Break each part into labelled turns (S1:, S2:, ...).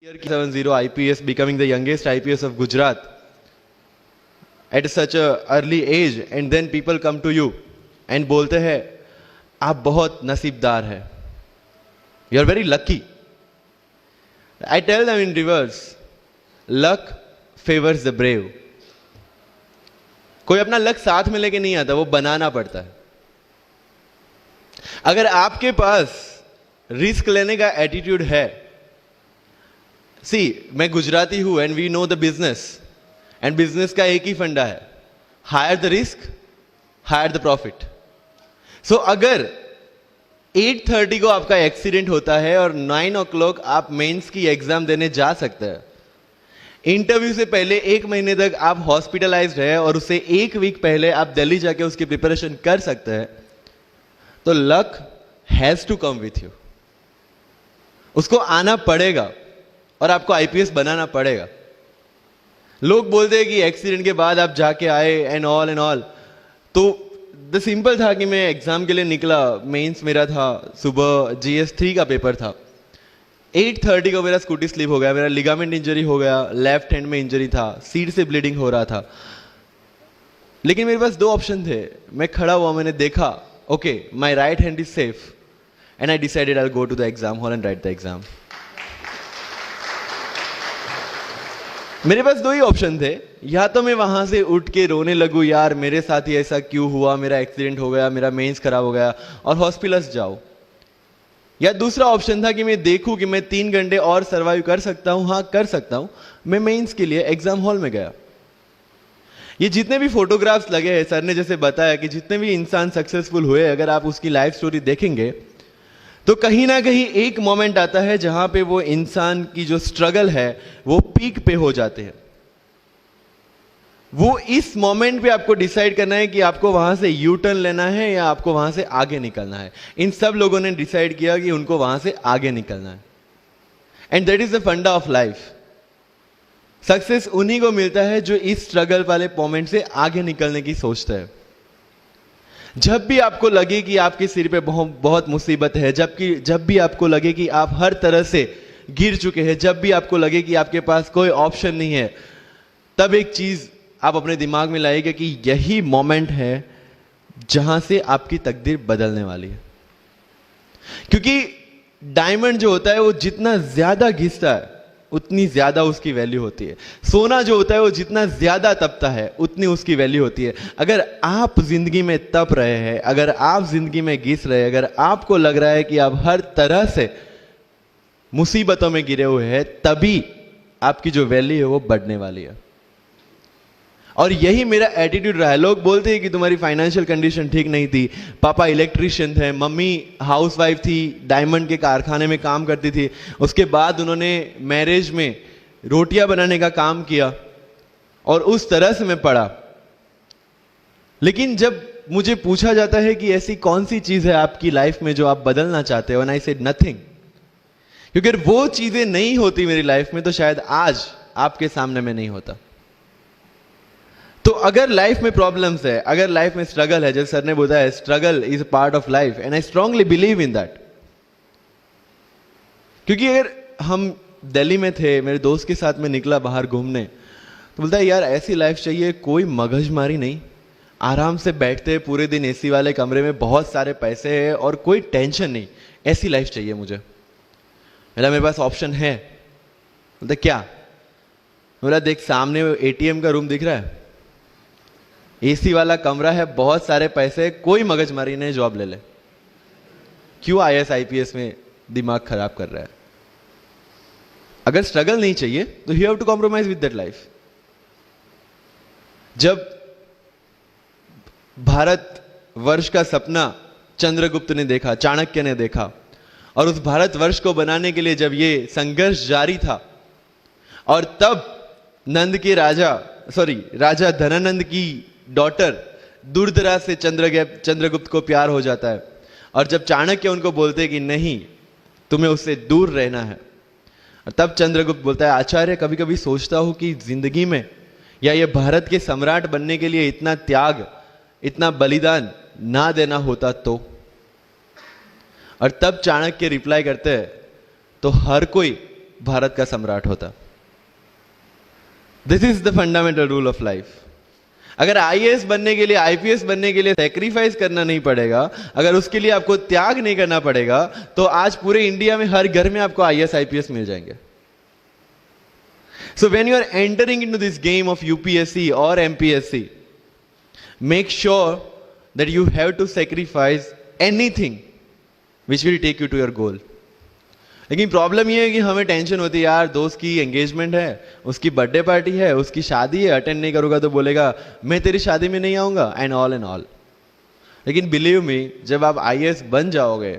S1: Year 70 IPS becoming the youngest IPS of Gujarat at such a early age, and then people come to you and बोलते हैं आप बहुत नसीबदार है, you are very lucky. I tell them in reverse, luck favors the brave. कोई अपना luck साथ में लेके नहीं आता, वो बनाना पड़ता है. अगर आपके पास रिस्क लेने का एटीट्यूड है, सी मैं गुजराती हूं and we know the business, and business का एक ही फंडा है, higher the risk higher the profit. So अगर 8:30 को आपका एक्सीडेंट होता है और 9 o'clock आप मेंस की एग्जाम देने जा सकते हैं, इंटरव्यू से पहले 1 महीने तक आप हॉस्पिटलाइज्ड है और उससे 1 वीक पहले आप दिल्ली जाके उसकी प्रिपरेशन कर सकते हैं, तो luck has to come with you. उसको आना पड़ेगा और आपको आईपीएस बनाना पड़ेगा. लोग बोलते हैं कि एक्सीडेंट के बाद आप जाके आए एंड ऑल, तो द सिंपल था कि मैं एग्जाम के लिए निकला, मेंस मेरा था, सुबह GS3 का पेपर था. 8:30 को मेरा स्कूटी स्लिप हो गया, मेरा लिगामेंट इंजरी हो गया, लेफ्ट हैंड में इंजरी था, सीट से ब्लीडिंग हो रहा था. लेकिन मेरे पास 2 ऑप्शन थे. मैं खड़ा हुआ, मैंने देखा okay my right hand is safe, and I decided I will go to the exam hall and write the exam. मेरे पास 2 ही ऑप्शन थे. या तो मैं वहां से उठ के रोने लगूं, यार मेरे साथ ही ऐसा क्यों हुआ, मेरा एक्सीडेंट हो गया, मेरा मेंस खराब हो गया, और हॉस्पिटल जाओ. या दूसरा ऑप्शन था कि मैं देखूं कि मैं 3 घंटे और सर्वाइव कर सकता हूं. हाँ कर सकता हूं. मैं मेंस के लिए एग्जाम हॉल में गया. ये जितने भी फोटोग्राफ्स लगे हैं, सर ने जैसे बताया कि जितने भी इंसान सक्सेसफुल हुए, अगर आप उसकी लाइफ स्टोरी देखेंगे तो कहीं ना कहीं एक मोमेंट आता है जहां पे वो इंसान की जो स्ट्रगल है वो पीक पे हो जाते हैं. वो इस मोमेंट पे आपको डिसाइड करना है कि आपको वहां से यू टर्न लेना है या आपको वहां से आगे निकलना है. इन सब लोगों ने डिसाइड किया कि उनको वहां से आगे निकलना है. एंड दैट इज द फंडा ऑफ लाइफ. सक्सेस उन्हीं को मिलता है जो इस स्ट्रगल वाले मोमेंट से आगे निकलने की सोचते हैं. जब भी आपको लगे कि आपके सिर पे बहुत मुसीबत है, जब भी आपको लगे कि आप हर तरह से गिर चुके हैं, जब भी आपको लगे कि आपके पास कोई ऑप्शन नहीं है, तब एक चीज आप अपने दिमाग में लाइएगा कि यही मोमेंट है जहां से आपकी तकदीर बदलने वाली है. क्योंकि डायमंड जो होता है वो जितना ज्यादा घिसता है उतनी ज्यादा उसकी वैल्यू होती है. सोना जो होता है वो जितना ज्यादा तपता है उतनी उसकी वैल्यू होती है. अगर आप जिंदगी में तप रहे हैं, अगर आप जिंदगी में घिस रहे हैं, अगर आपको लग रहा है कि आप हर तरह से मुसीबतों में गिरे हुए हैं, तभी आपकी जो वैल्यू है वो बढ़ने वाली है. और यही मेरा एटीट्यूड रहा है. लोग बोलते हैं कि तुम्हारी फाइनेंशियल कंडीशन ठीक नहीं थी, पापा इलेक्ट्रिशियन थे, मम्मी हाउसवाइफ थी, डायमंड के कारखाने में काम करती थी, उसके बाद उन्होंने मैरिज में रोटियां बनाने का काम किया, और उस तरह से मैं पढ़ा. लेकिन जब मुझे पूछा जाता है कि ऐसी कौन सी चीज है आपकी लाइफ में जो आप बदलना चाहते हो, एंड आई सेड नथिंग. क्योंकि अगर वो चीजें नहीं होती मेरी लाइफ में तो शायद आज आपके सामने में नहीं होता. तो अगर लाइफ में प्रॉब्लम्स है, अगर लाइफ में स्ट्रगल है, जैसे सर ने बताया struggle is a part of life, and I strongly believe in that. क्योंकि अगर हम दिल्ली में थे, मेरे दोस्त के साथ में निकला बाहर घूमने, तो बोलता है यार ऐसी लाइफ चाहिए, कोई मगजमारी नहीं, आराम से बैठते हैं पूरे दिन एसी वाले कमरे में, बहुत सारे पैसे हैं और कोई टेंशन नहीं, ऐसी लाइफ चाहिए मुझे. मेरे पास ऑप्शन है. बोलता क्या? बोला देख सामने ATM का रूम दिख रहा है, एसी वाला कमरा है, बहुत सारे पैसे, कोई मगजमारी नहीं, जॉब ले ले. क्यों IAS IPS में दिमाग खराब कर रहा है? अगर स्ट्रगल नहीं चाहिए तो you have to compromise with that life. जब भारत वर्ष का सपना चंद्रगुप्त ने देखा, चाणक्य ने देखा, और उस भारत वर्ष को बनाने के लिए जब ये संघर्ष जारी था, और तब राजा धनानंद की डॉटर दुर्धरा से चंद्रगुप्त को प्यार हो जाता है, और जब चाणक्य उनको बोलते कि नहीं तुम्हें उससे दूर रहना है, और तब चंद्रगुप्त बोलता है आचार्य कभी कभी सोचता हूं कि जिंदगी में या ये भारत के सम्राट बनने के लिए इतना त्याग, इतना बलिदान ना देना होता तो. और तब चाणक्य रिप्लाई करते हैं तो हर कोई भारत का सम्राट होता। This is the fundamental rule of life. अगर आईएएस बनने के लिए, आईपीएस बनने के लिए सैक्रिफाइस करना नहीं पड़ेगा, अगर उसके लिए आपको त्याग नहीं करना पड़ेगा, तो आज पूरे इंडिया में हर घर में आपको आईएएस आईपीएस मिल जाएंगे। So when you are entering into this game of UPSC or MPSC, make sure that you have to sacrifice anything which will take you to your goal. लेकिन प्रॉब्लम ये है कि हमें टेंशन होती है, यार दोस्त की एंगेजमेंट है, उसकी बर्थडे पार्टी है, उसकी शादी है, अटेंड नहीं करूंगा तो बोलेगा मैं तेरी शादी में नहीं आऊंगा, एंड ऑल। लेकिन बिलीव मी, जब आप आईएएस बन जाओगे,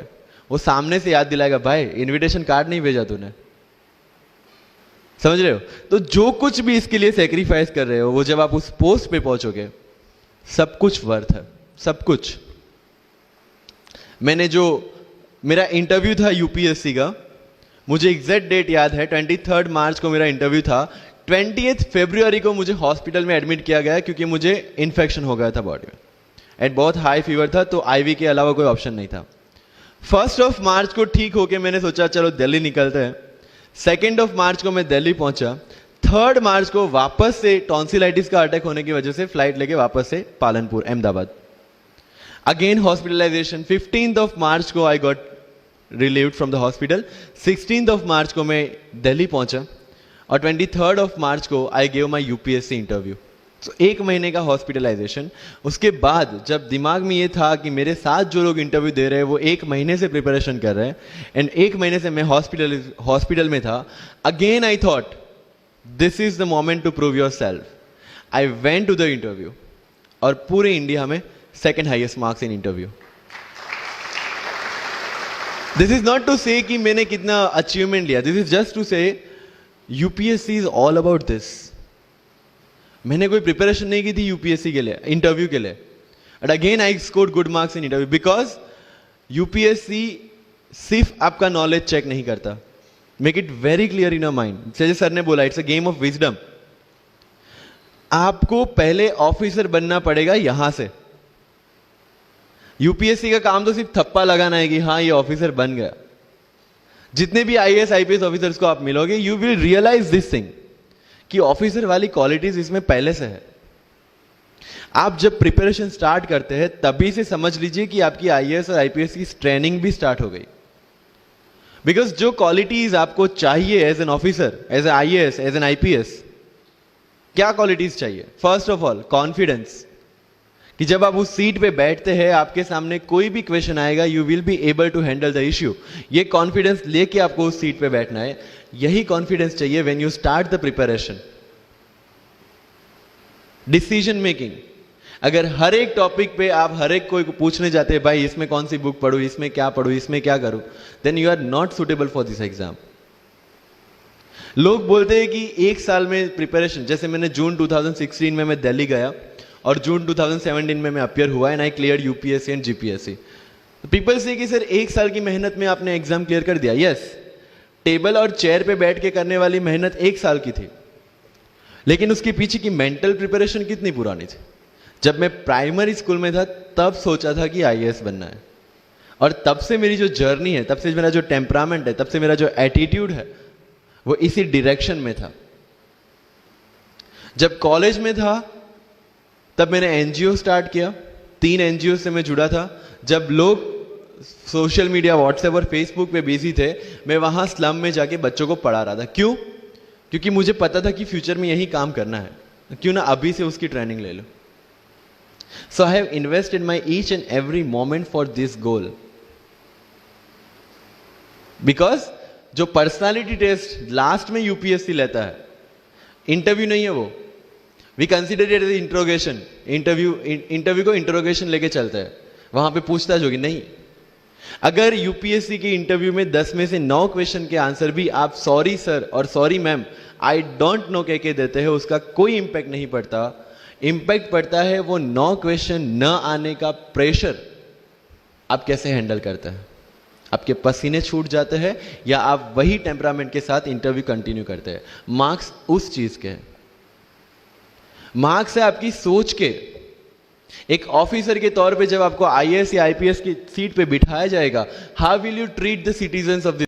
S1: वो सामने से याद दिलाएगा, भाई इनविटेशन कार्ड नहीं भेजा तूने। समझ रहे हो? तो जो कुछ भी इसके लिए सेक्रीफाइस कर रहे हो, वो जब आप उस पोस्ट पे पहुंचोगे, सब कुछ वर्थ है, सब कुछ। मेरा इंटरव्यू था यूपीएससी का, मुझे एग्जैक्ट डेट याद है, 23 मार्च को मेरा इंटरव्यू था। 20 फरवरी को मुझे हॉस्पिटल में एडमिट किया गया क्योंकि मुझे इन्फेक्शन हो गया था बॉडी में, एंड बहुत हाई फीवर था, तो आईवी के अलावा कोई ऑप्शन नहीं था। 1 मार्च को ठीक होके मैंने सोचा चलो दिल्ली निकलते हैं। 2 मार्च को मैं दिल्ली पहुंचा। 3 मार्च को वापस से टॉन्सिलाइटिस का अटैक होने की वजह से फ्लाइट लेके वापस से पालनपुर, अहमदाबाद, अगेन हॉस्पिटलाइजेशन। 15 मार्च को I got relieved from the hospital. 16 मार्च को मैं दिल्ली पहुंचा और 23 मार्च को I gave my UPSC interview. तो 1 महीने का हॉस्पिटलाइजेशन। उसके बाद जब दिमाग में ये था कि मेरे साथ जो लोग इंटरव्यू दे रहे हैं वो 1 महीने से प्रिपरेशन कर रहे हैं, एंड 1 महीने से मैं हॉस्पिटल में था, again I thought this is the moment to prove yourself. I went to the interview और पूरे इंडिया में 2nd highest marks in interview. This is not to say कि मैंने कितना अचीवमेंट लिया, this is just to say UPSC is all about this. मैंने कोई preparation नहीं की थी यूपीएससी के लिए, इंटरव्यू के लिए, but again I scored good marks in interview, because UPSC सिर्फ आपका नॉलेज चेक नहीं करता। Make it very clear in your mind. जैसे सर ने बोला, it's a game of wisdom. आपको पहले ऑफिसर बनना पड़ेगा यहां से। यूपीएससी का काम तो सिर्फ थप्पा लगाना है कि हाँ ये ऑफिसर बन गया। जितने भी आईएएस आईपीएस ऑफिसर्स को आप मिलोगे, you will realise this thing कि ऑफिसर वाली क्वालिटीज इसमें पहले से है। आप जब प्रिपरेशन स्टार्ट करते हैं तभी से समझ लीजिए कि आपकी आईएएस और आईपीएस की ट्रेनिंग भी स्टार्ट हो गई। बिकॉज जो क्वालिटीज आपको चाहिए as an officer, as an IAS, as an IPS, क्या क्वालिटीज चाहिए? फर्स्ट ऑफ ऑल कॉन्फिडेंस, कि जब आप उस सीट पे बैठते हैं, आपके सामने कोई भी क्वेश्चन आएगा, you will be able to handle the issue. ये कॉन्फिडेंस लेके आपको उस सीट पे बैठना है। यही कॉन्फिडेंस चाहिए when you start the preparation. Decision making, अगर हर एक टॉपिक पे आप हर एक कोई को पूछने जाते हैं, भाई इसमें कौन सी बुक पढूं, इसमें क्या पढूं, इसमें क्या करूं, then you are not suitable for this exam. लोग बोलते हैं कि 1 साल में प्रिपरेशन, जैसे मैंने जून 2016 में मैं दिल्ली गया और जून 2017 में मैं अपियर हुआ and I clear UPSC and GPSC. People से कि सर 1 साल की मेहनत में आपने एग्जाम क्लियर कर दिया। यस, टेबल और चेयर पे बैठ के करने वाली मेहनत 1 साल की थी, लेकिन उसके पीछे की मेंटल प्रिपरेशन कितनी पुरानी थी। जब मैं प्राइमरी स्कूल में था तब सोचा था कि आईएएस बनना है, और तब से मेरी जो जर्नी है, तब से मेरा जो टेम्परामेंट है, तब से मेरा जो एटीट्यूड है, वो इसी डायरेक्शन में था। जब कॉलेज में था तब मैंने एनजीओ स्टार्ट किया, 3 एनजीओ से मैं जुड़ा था। जब लोग सोशल मीडिया, व्हाट्सएप और फेसबुक पे बिजी थे, मैं वहां स्लम में जाके बच्चों को पढ़ा रहा था। क्यों? क्योंकि मुझे पता था कि फ्यूचर में यही काम करना है, क्यों ना अभी से उसकी ट्रेनिंग ले लो। So I have invested my each and every moment for this goal. Because जो पर्सनालिटी टेस्ट लास्ट में यूपीएससी लेता है, इंटरव्यू नहीं है वो, we consider it as interrogation. Interview को इंट्रोगेशन लेके चलता है, वहां पे पूछताछ होगी नहीं। अगर यूपीएससी के इंटरव्यू में 10 में से 9 क्वेश्चन के आंसर भी आप सॉरी सर और sorry ma'am, I don't know कह के देते हैं, उसका कोई इंपैक्ट नहीं पड़ता। इंपैक्ट पड़ता है वो 9 क्वेश्चन न आने का प्रेशर आप कैसे हैंडल करते हैं। आपके पसीने छूट जाते हैं या आप वही टेम्परामेंट के साथ इंटरव्यू कंटिन्यू करते हैं। मार्क्स उस चीज के हैं, मार्क्स है आपकी सोच के। एक ऑफिसर के तौर पे जब आपको आईएएस या आईपीएस की सीट पे बिठाया जाएगा, how will you treat the citizens of this